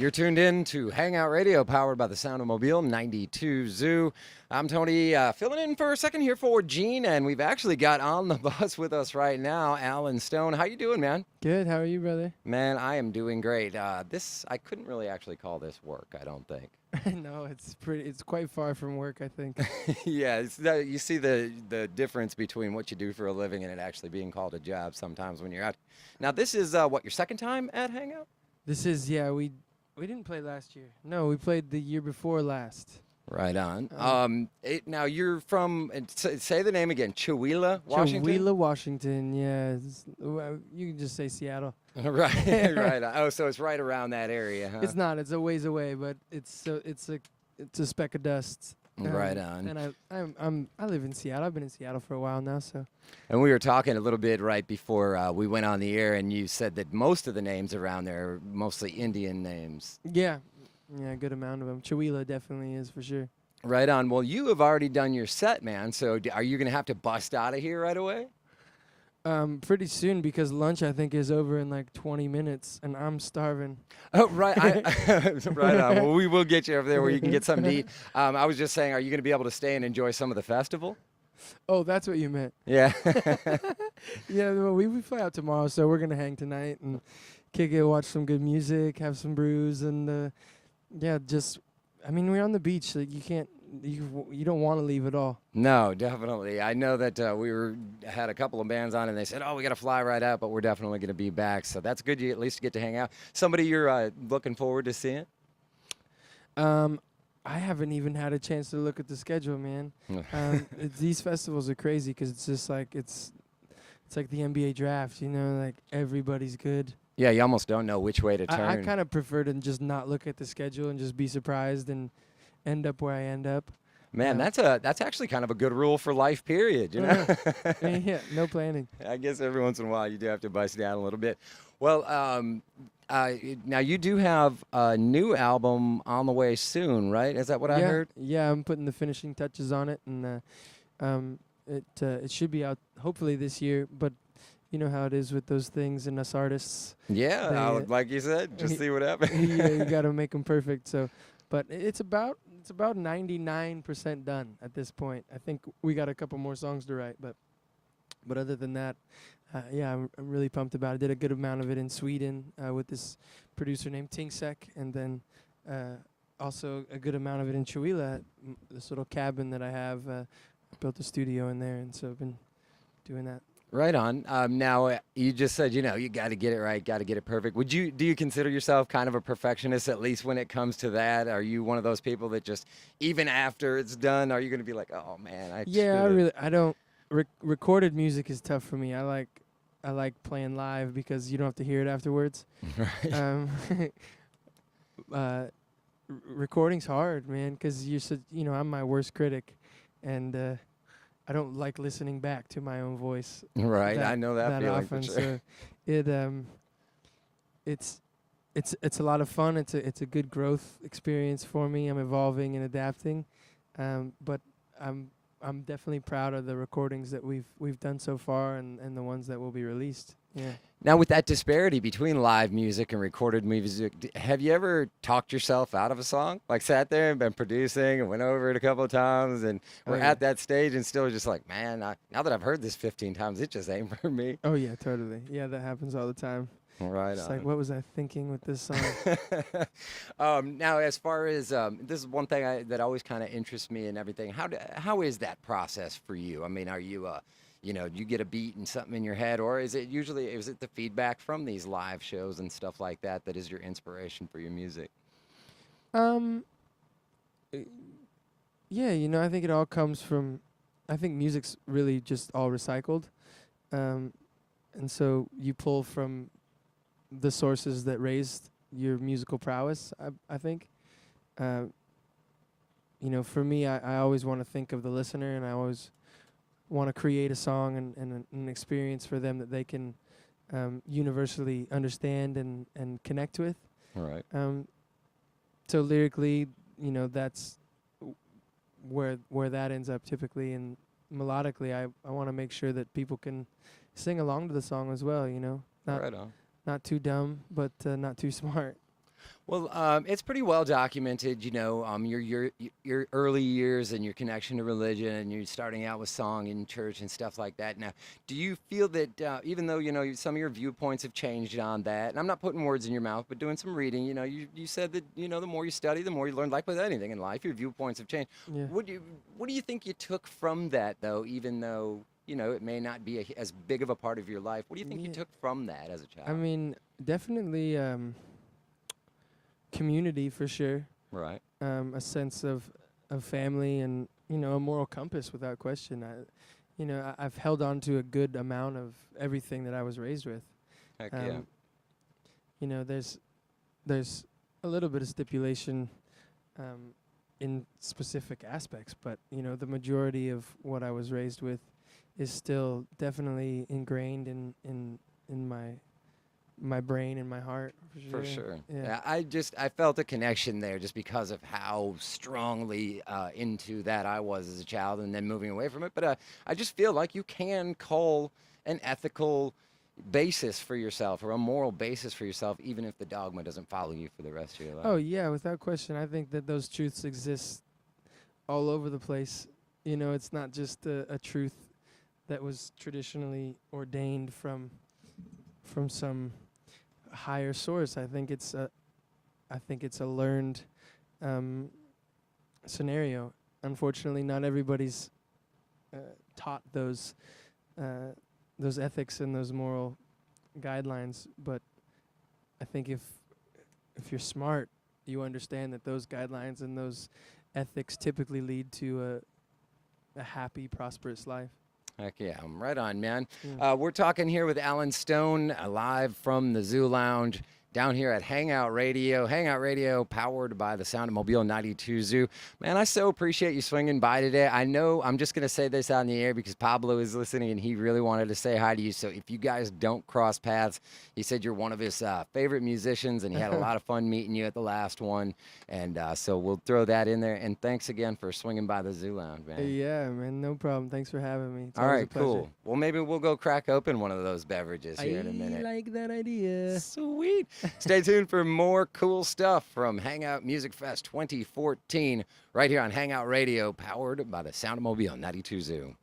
You're tuned in to Hangout Radio, powered by the Sound of Mobile 92 Zoo. I'm Tony, filling in for a second here for Gene, and we've actually got on the bus with us right now, Alan Stone. How you doing, man? Good. How are you, brother? Man, I am doing great. I couldn't really actually call this work, I don't think. No, it's quite far from work, I think. Yeah, you see the difference between what you do for a living and it actually being called a job sometimes when you're out. Now, this is, what, your second time at Hangout? This is, we didn't play last year. No, we played the year before last. Right on. Now, you're from, say the name again, Chewelah, Washington? Chewelah, Washington, yeah. You can just say Seattle. Right, right. Oh, so it's right around that area, huh? It's not. It's a ways away, but it's a speck of dust. Right on. And I live in Seattle. I've been in Seattle for a while now, so. And we were talking a little bit right before we went on the air, and you said that most of the names around there are mostly Indian names. Yeah, a good amount of them. Chewelah definitely is for sure. Right on. Well, you have already done your set, man. So are you going to have to bust out of here right away? Pretty soon, because lunch I think is over in like 20 minutes, and I'm starving. Oh, right. Right on. Well, we will get you over there where you can get something to eat. I was just saying, are you going to be able to stay and enjoy some of the festival? Oh, that's what you meant. Yeah. Yeah, well, we fly out tomorrow, so we're gonna hang tonight and kick it, watch some good music, have some brews, and we're on the beach, so you don't want to leave at all. No, definitely. I know that had a couple of bands on, and they said, "Oh, we got to fly right out," but we're definitely going to be back. So that's good. You at least get to hang out. Somebody you're looking forward to seeing? I haven't even had a chance to look at the schedule, man. These festivals are crazy because it's just like it's like the NBA draft, like everybody's good. Yeah, you almost don't know which way to turn. I kind of prefer to just not look at the schedule and just be surprised and end up where I end up. Man, that's actually kind of a good rule for life, period, you know? Yeah, no planning. I guess every once in a while you do have to bust down a little bit. Well, now you do have a new album on the way soon, right? Is that what I heard? Yeah, I'm putting the finishing touches on it, and it should be out hopefully this year, but you know how it is with those things and us artists. Yeah, like you said, just see what happens. Yeah, you got to make them perfect. So, but it's about 99% done at this point. I think we got a couple more songs to write, but other than that, I'm really pumped about it. I did a good amount of it in Sweden with this producer named Tingsek, and then also a good amount of it in Chewelah, this little cabin that I have. I built a studio in there, and so I've been doing that. Right on. Now, you just said, you got to get it right, got to get it perfect. Do you consider yourself kind of a perfectionist, at least when it comes to that? Are you one of those people that just, even after it's done, are you going to be like, oh, man, I don't. Recorded music is tough for me. I like playing live because you don't have to hear it afterwards. Right. Recording's hard, man, because I'm my worst critic, and I don't like listening back to my own voice. Right, I know that feeling often. for sure. So it's a lot of fun. It's a good growth experience for me. I'm evolving and adapting, but I'm definitely proud of the recordings that we've done so far and the ones that will be released. Yeah. Now, with that disparity between live music and recorded music, have you ever talked yourself out of a song? Like sat there and been producing and went over it a couple of times and we're at that stage and still just like, man, now that I've heard this 15 times, it just ain't for me. Oh, yeah, totally. Yeah, that happens all the time. Right. It's like, what was I thinking with this song? Now, as far as this is one thing that always kind of interests me and everything. How is that process for you? I mean, are you you get a beat and something in your head, or is it the feedback from these live shows and stuff like that is your inspiration for your music? Yeah, I think it all comes from. I think music's really just all recycled, and so you pull from the sources that raised your musical prowess, I think. For me, I always want to think of the listener, and I always want to create a song and an experience for them that they can universally understand and connect with. All right. So lyrically, that's where that ends up typically, and melodically, I want to make sure that people can sing along to the song as well. Right on. Not too dumb, but not too smart. Well, it's pretty well documented, your early years and your connection to religion, and you're starting out with song in church and stuff like that. Now, do you feel that even though some of your viewpoints have changed on that, and I'm not putting words in your mouth, but doing some reading, you said that the more you study, the more you learn. Like with anything in life, your viewpoints have changed. Yeah. What do you think you took from that, though, even though it may not be as big of a part of your life? What do you think you Yeah. took from that as a child? I mean, definitely community for sure. Right. A sense of family and a moral compass without question. I've held on to a good amount of everything that I was raised with. Heck yeah. There's a little bit of stipulation in specific aspects, but the majority of what I was raised with is still definitely ingrained in my brain and my heart. For sure. Yeah. I felt a connection there just because of how strongly into that I was as a child and then moving away from it. But I just feel like you can call an ethical basis for yourself or a moral basis for yourself, even if the dogma doesn't follow you for the rest of your life. Oh, yeah, without question. I think that those truths exist all over the place. It's not just a truth that was traditionally ordained from some higher source. I think it's a learned scenario. Unfortunately, not everybody's taught those ethics and those moral guidelines. But I think if you're smart, you understand that those guidelines and those ethics typically lead to a happy, prosperous life. Heck yeah, I'm right on, man. Yeah. We're talking here with Alan Stone, live from the Zoo Lounge down here at Hangout Radio. Hangout Radio, powered by the Sound of Mobile 92 Zoo. Man, I so appreciate you swinging by today. I know I'm just going to say this out in the air because Pablo is listening and he really wanted to say hi to you. So if you guys don't cross paths, he said you're one of his favorite musicians and he had a lot of fun meeting you at the last one. And so we'll throw that in there. And thanks again for swinging by the Zoo Lounge, man. Yeah, man, no problem. Thanks for having me. It's All always right, a pleasure. cool. Well, maybe we'll go crack open one of those beverages here in a I minute. like that idea. Sweet. Stay tuned for more cool stuff from Hangout Music Fest 2014 right here on Hangout Radio, powered by the Sound of Mobile 92 Zoo.